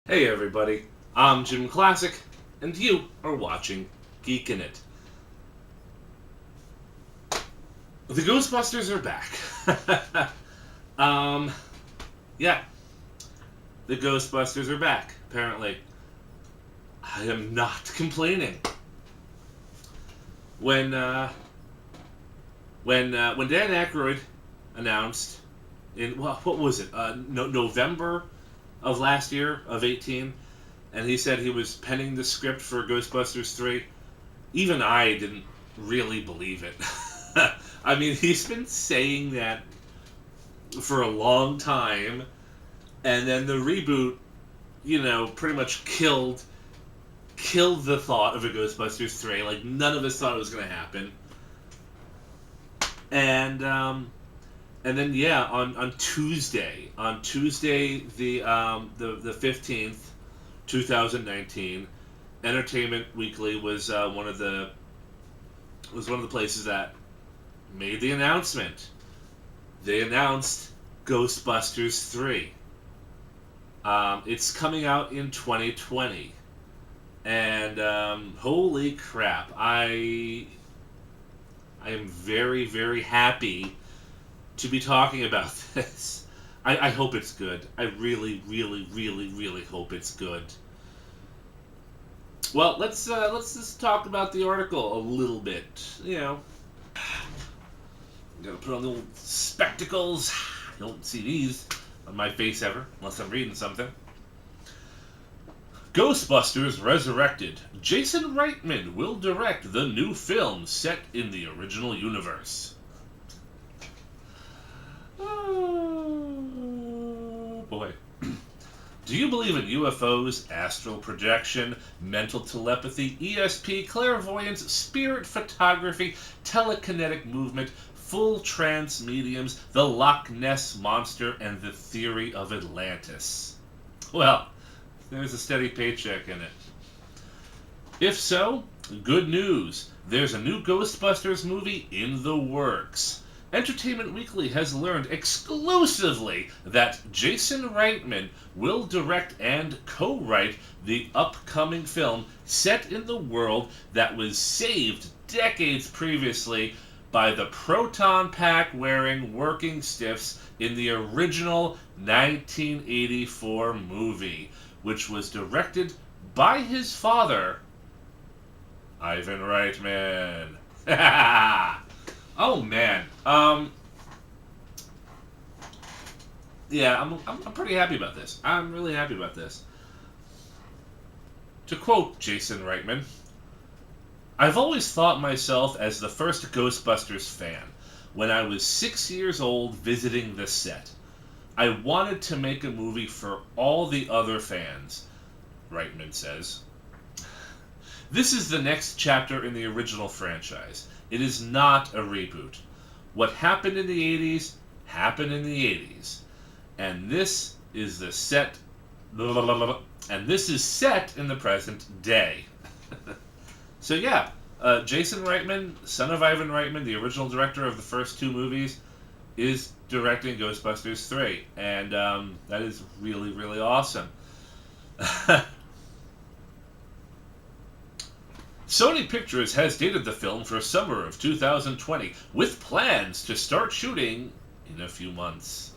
Hey everybody, I'm JimClassic, and you are watching Geekin' It. The Ghostbusters are back. um, yeah, the Ghostbusters are back, apparently. I am not complaining. When, when Dan Aykroyd announced what was it, November of last year, of 18, and he said he was penning the script for Ghostbusters 3, even I didn't really believe it. I mean, he's been saying that for a long time, and then the reboot, pretty much killed the thought of a Ghostbusters 3. Like, none of us thought it was going to happen. And then yeah, on Tuesday, the 15th, 2019, Entertainment Weekly was one of the places that made the announcement. They announced Ghostbusters 3. It's coming out in 2020, and holy crap, I am very, very happy to be talking about this. I hope it's good. I really, really, really, really hope it's good. Well, let's just talk about the article a little bit. I'm gonna put on the old spectacles. You don't see these on my face ever, unless I'm reading something. Ghostbusters Resurrected. Jason Reitman will direct the new film set in the original universe. Oh, boy. Do you believe in UFOs, astral projection, mental telepathy, ESP, clairvoyance, spirit photography, telekinetic movement, full trance mediums, the Loch Ness Monster, and the theory of Atlantis? Well, there's a steady paycheck in it. If so, good news. There's a new Ghostbusters movie in the works. Entertainment Weekly has learned exclusively that Jason Reitman will direct and co-write the upcoming film set in the world that was saved decades previously by the proton pack wearing working stiffs in the original 1984 movie, which was directed by his father, Ivan Reitman. Oh man, yeah, I'm pretty happy about this. I'm really happy about this. To quote Jason Reitman, "I've always thought myself as the first Ghostbusters fan. When I was 6 years old visiting the set, I wanted to make a movie for all the other fans," Reitman says. "This is the next chapter in the original franchise. It is not a reboot. What happened in the 80s happened in the 80s. And this is set in the present day." So yeah, Jason Reitman, son of Ivan Reitman, the original director of the first two movies, is directing Ghostbusters 3. And that is really, really awesome. Sony Pictures has dated the film for summer of 2020, with plans to start shooting in a few months.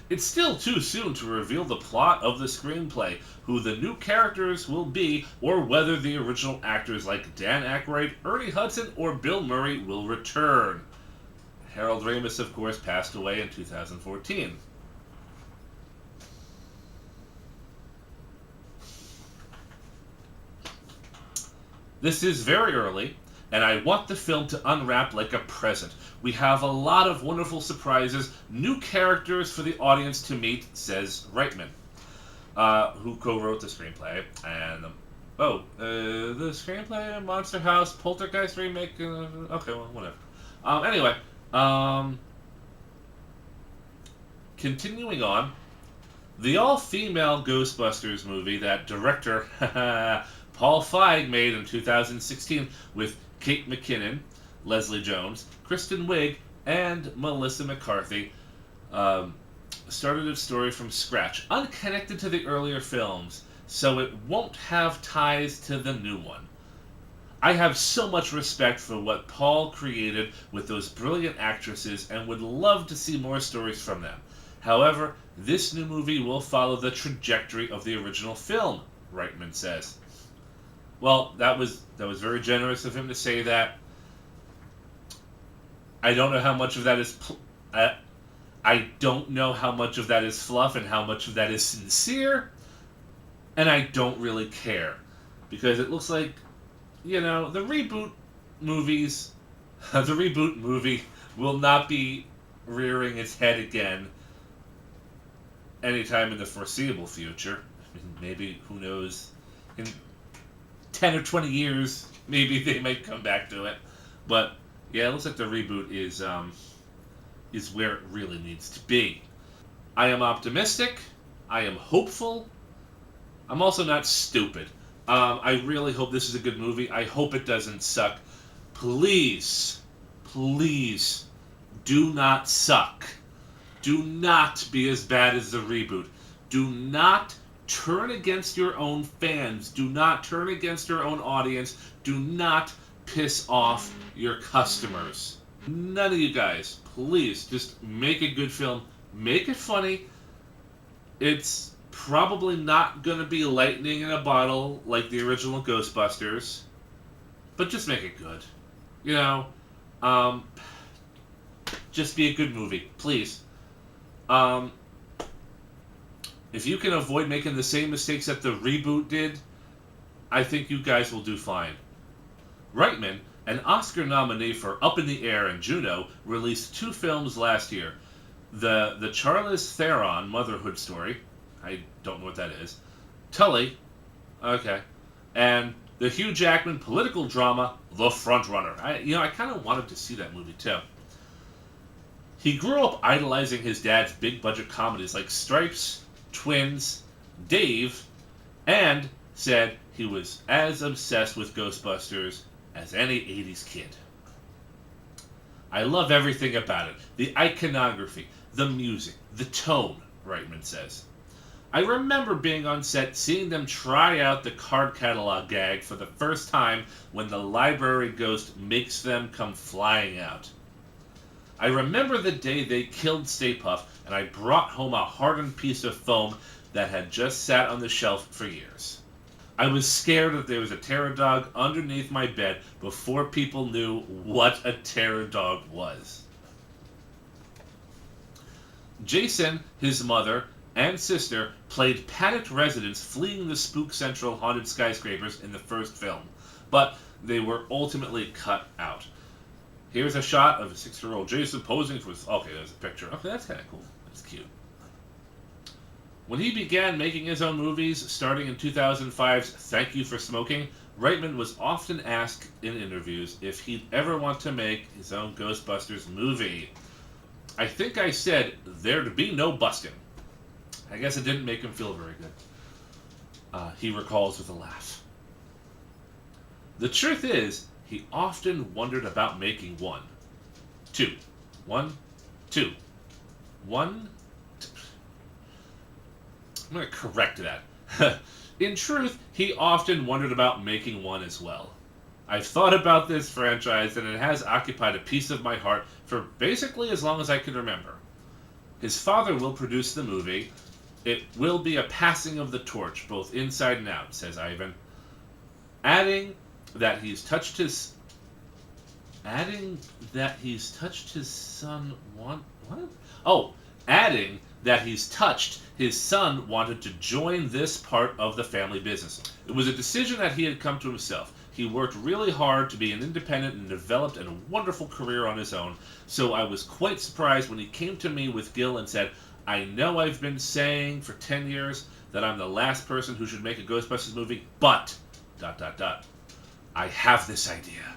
It's still too soon to reveal the plot of the screenplay, who the new characters will be, or whether the original actors like Dan Aykroyd, Ernie Hudson, or Bill Murray will return. Harold Ramis, of course, passed away in 2014. This is very early, and I want the film to unwrap like a present. We have a lot of wonderful surprises, new characters for the audience to meet, says Reitman, who co-wrote the screenplay. And, the screenplay, Monster House, Poltergeist remake, okay, well, whatever. Anyway, continuing on, the all-female Ghostbusters movie that director Paul Feig made in 2016 with Kate McKinnon, Leslie Jones, Kristen Wiig, and Melissa McCarthy started its story from scratch, unconnected to the earlier films, so it won't have ties to the new one. I have so much respect for what Paul created with those brilliant actresses and would love to see more stories from them. However, this new movie will follow the trajectory of the original film, Reitman says. Well, that was very generous of him to say that. I don't know how much of that is I don't know how much of that is fluff and how much of that is sincere, and I don't really care because it looks like, the reboot movies, the reboot movie will not be rearing its head again anytime in the foreseeable future. Maybe, who knows, in 10 or 20 years, maybe they might come back to it. But yeah, it looks like the reboot is where it really needs to be. I am optimistic. I am hopeful. I'm also not stupid. I really hope this is a good movie. I hope it doesn't suck. Please, please, do not suck. Do not be as bad as the reboot. Do not turn against your own fans. Do not turn against your own audience. Do not piss off your customers. None of you guys, please, just make a good film. Make it funny. It's probably not going to be lightning in a bottle like the original Ghostbusters, but just make it good. Just be a good movie, please. If you can avoid making the same mistakes that the reboot did, I think you guys will do fine. Reitman, an Oscar nominee for Up in the Air and Juno, released 2 films last year. The Charlize Theron motherhood story, I don't know what that is. Tully, okay, and the Hugh Jackman political drama, The Frontrunner. I kind of wanted to see that movie too. He grew up idolizing his dad's big-budget comedies like Stripes, Twins, Dave, and said he was as obsessed with Ghostbusters as any 80s kid. I love everything about it. The iconography, the music, the tone, Reitman says. I remember being on set, seeing them try out the card catalog gag for the first time when the library ghost makes them come flying out. I remember the day they killed Stay Puft, and I brought home a hardened piece of foam that had just sat on the shelf for years. I was scared that there was a terror dog underneath my bed before people knew what a terror dog was. Jason, his mother, and sister played panicked residents fleeing the Spook Central haunted skyscrapers in the first film, but they were ultimately cut out. Here's a shot of a 6-year-old Jason posing for his... Okay, there's a picture. Okay, that's kind of cool. That's cute. When he began making his own movies, starting in 2005's Thank You for Smoking, Reitman was often asked in interviews if he'd ever want to make his own Ghostbusters movie. I think I said there'd be no busting. I guess it didn't make him feel very good. He recalls with a laugh. The truth is, he often wondered about making one. Two. One, two. One, two. I'm going to correct that. In truth, he often wondered about making one as well. I've thought about this franchise, and it has occupied a piece of my heart for basically as long as I can remember. His father will produce the movie. It will be a passing of the torch, both inside and out, says Ivan. Adding that he's touched his son adding that he's touched his son wanted to join this part of the family business. It was a decision that he had come to himself. He worked really hard to be an independent and developed a wonderful career on his own, so I was quite surprised when he came to me with Gil and said, I know I've been saying for 10 years that I'm the last person who should make a Ghostbusters movie, but... ... I have this idea.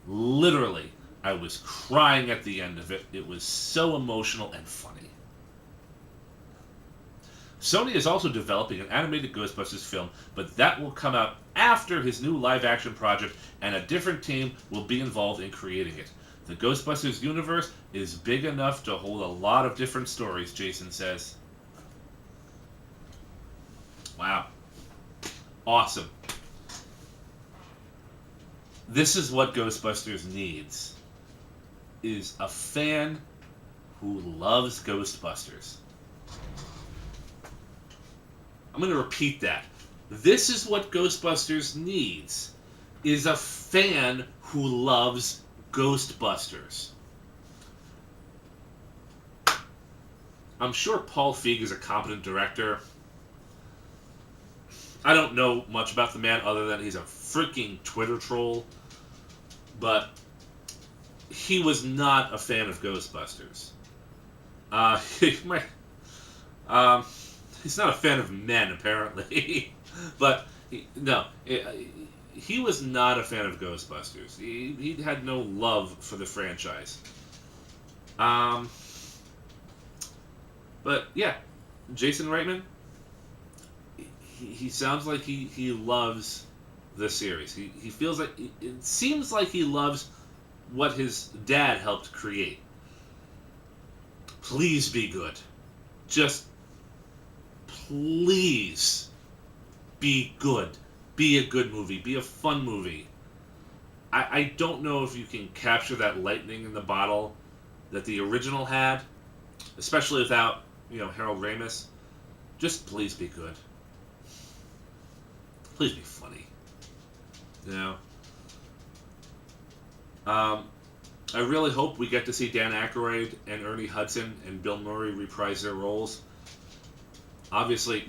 Literally, I was crying at the end of it. It was so emotional and funny. Sony is also developing an animated Ghostbusters film, but that will come out after his new live-action project, and a different team will be involved in creating it. The Ghostbusters universe is big enough to hold a lot of different stories, Jason says. Wow. Awesome. This is what Ghostbusters needs, is a fan who loves Ghostbusters. I'm going to repeat that. This is what Ghostbusters needs, is a fan who loves Ghostbusters. I'm sure Paul Feig is a competent director. I don't know much about the man other than he's a freaking Twitter troll. But he was not a fan of Ghostbusters. He's not a fan of men, apparently. But, he was not a fan of Ghostbusters. He had no love for the franchise. But, yeah, Jason Reitman, he sounds like he loves the series. He feels like, it seems like he loves what his dad helped create. Please be good. Just please be good. Be a good movie. Be a fun movie. I don't know if you can capture that lightning in the bottle that the original had, especially without, Harold Ramis. Just please be good. Please be funny. I really hope we get to see Dan Aykroyd and Ernie Hudson and Bill Murray reprise their roles. Obviously,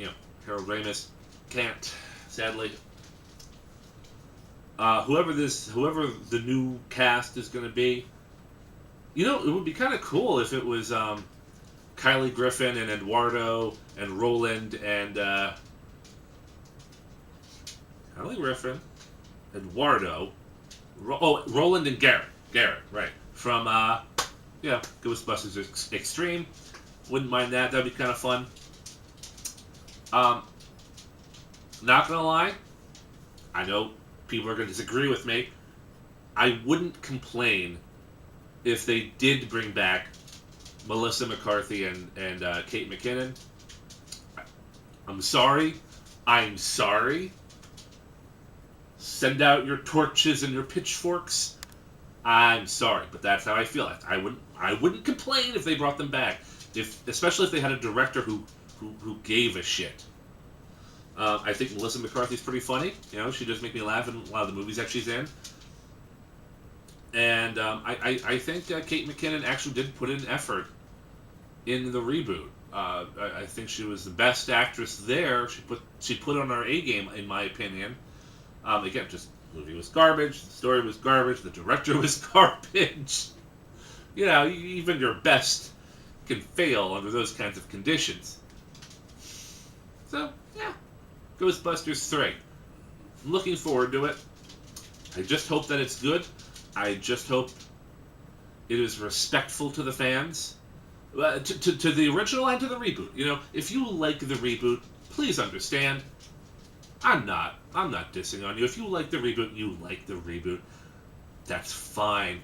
Harold Ramis can't, sadly. Whoever the new cast is going to be, it would be kind of cool if it was Kylie Griffin and Eduardo and Roland and Kylie Griffin, Eduardo, Roland and Garrett, right, from Ghostbusters Extreme. Wouldn't mind that. That'd be kind of fun. Not gonna lie, I know people are gonna disagree with me. I wouldn't complain if they did bring back Melissa McCarthy and Kate McKinnon. I'm sorry. Send out your torches and your pitchforks. I'm sorry, but that's how I feel. I wouldn't complain if they brought them back, especially if they had a director who gave a shit. I think Melissa McCarthy's pretty funny. She does make me laugh in a lot of the movies that she's in. And I think Kate McKinnon actually did put in effort in the reboot. I think she was the best actress there. She put on her A game, in my opinion. Again, just the movie was garbage, the story was garbage, the director was garbage. Even your best can fail under those kinds of conditions. So, yeah, Ghostbusters 3. I'm looking forward to it. I just hope that it's good. I just hope it is respectful to the fans. To the original and to the reboot. If you like the reboot, please understand. I'm not dissing on you. If you like the reboot, you like the reboot. That's fine.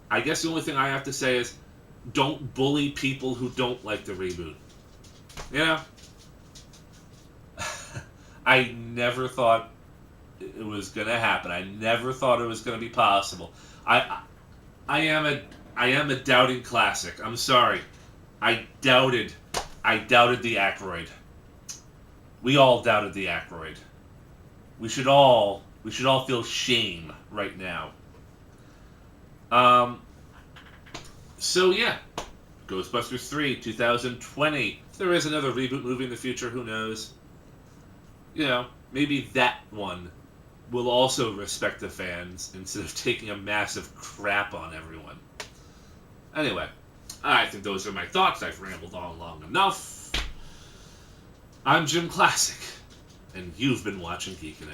I guess the only thing I have to say is, don't bully people who don't like the reboot. I never thought it was going to happen. I never thought it was going to be possible. I am a doubting classic. I'm sorry. I doubted the Aykroyd. We all doubted the Aykroyd. We should all feel shame right now. So yeah, Ghostbusters 3, 2020. If there is another reboot movie in the future, who knows? Maybe that one will also respect the fans instead of taking a massive crap on everyone. Anyway, I think those are my thoughts. I've rambled on long enough. I'm JimClassic, and you've been watching Geekin.